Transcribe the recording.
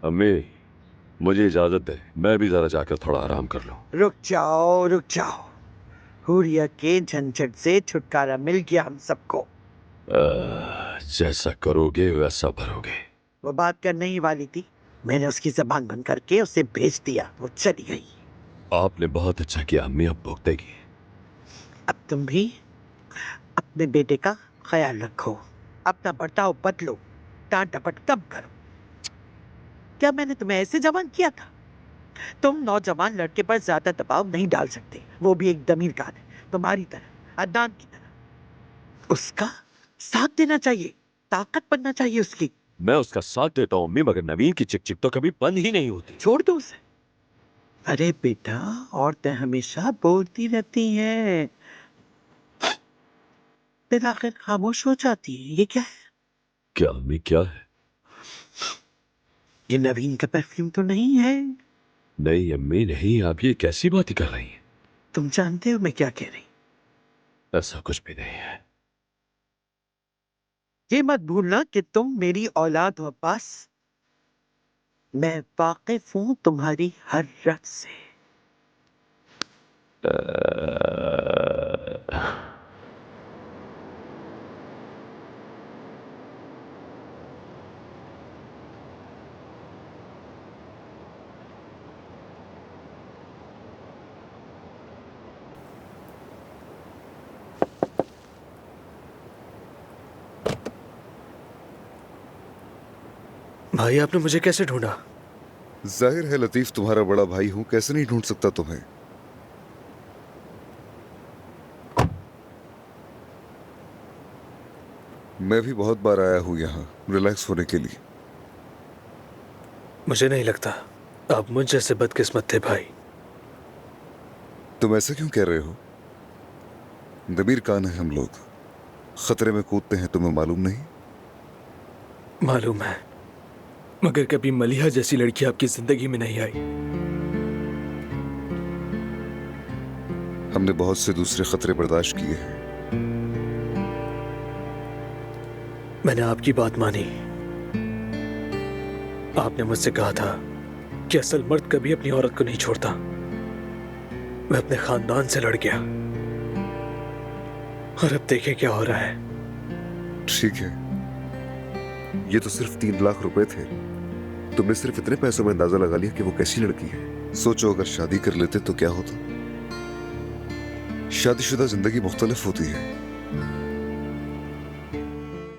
अम्मी, मुझे इजाजत है, मैं भी जरा जाकर थोड़ा आराम कर लूं। रुक जाओ। हुरिया के झंझट से छुटकारा मिल गया हम सबको। जैसा करोगे वैसा भरोगे। वो बात करने ही वाली थी, मैंने उसकी जबान बंद करके उसे भेज दिया, वो चली गई। आपने बहुत अच्छा किया अम्मी, अब भुगतेगी। अब तुम भी अपने बेटे का ख्याल रखो, अपना बर्ताव बदलो, डांट डपट कम करो। क्या मैंने तुम्हें ऐसे जवान किया था? तुम नौजवान लड़के पर ज्यादा दबाव नहीं डाल सकते, वो भी एक दमीरदार है तुम्हारी तरह, अदनान की तरह। उसका साथ देना चाहिए, ताकत बनना चाहिए उसकी। मैं उसका साथ देता हूँ अम्मी, मगर नवीन की चिक-चिक तो कभी बंद ही नहीं होती। छोड़ दो उसे। अरे बेटा, औरतें हमेशा बोलती रहती हैं, फिर आखिर खामोश हो जाती है। ये क्या है? क्या अम्मी, क्या है? ये नवीन का परफ्यूम तो नहीं है? नहीं अम्मी नहीं, आप ये कैसी बातें कर रही हैं? तुम जानते हो मैं क्या कह रही? ऐसा कुछ भी नहीं है। ये मत भूलना कि तुम मेरी औलाद हो अब्बास। मैं वाकिफ हूं तुम्हारी हर रग से। भाई, आपने मुझे कैसे ढूंढा? जाहिर है लतीफ तुम्हारा बड़ा भाई हूं, कैसे नहीं ढूंढ सकता तुम्हें। मैं भी बहुत बार आया हूं यहाँ रिलैक्स होने के लिए। मुझे नहीं लगता आप मुझ जैसे बदकिस्मत थे भाई। तुम ऐसा क्यों कह रहे हो? दबीर कान है हम लोग, खतरे में कूदते हैं, तुम्हें मालूम नहीं? मालूम है, मगर कभी मलिहा जैसी लड़की आपकी जिंदगी में नहीं आई। हमने बहुत से दूसरे खतरे बर्दाश्त किए हैं। मैंने आपकी बात मानी। आपने मुझसे कहा था कि असल मर्द कभी अपनी औरत को नहीं छोड़ता। मैं अपने खानदान से लड़ गया, और अब देखें क्या हो रहा है। ठीक है, ये तो सिर्फ 3 लाख रुपए थे। तुमने सिर्फ इतने पैसों में अंदाजा लगा लिया कि वो कैसी लड़की है। सोचो अगर शादी कर लेते तो क्या होता। शादीशुदा जिंदगी मुख्तलिफ होती है।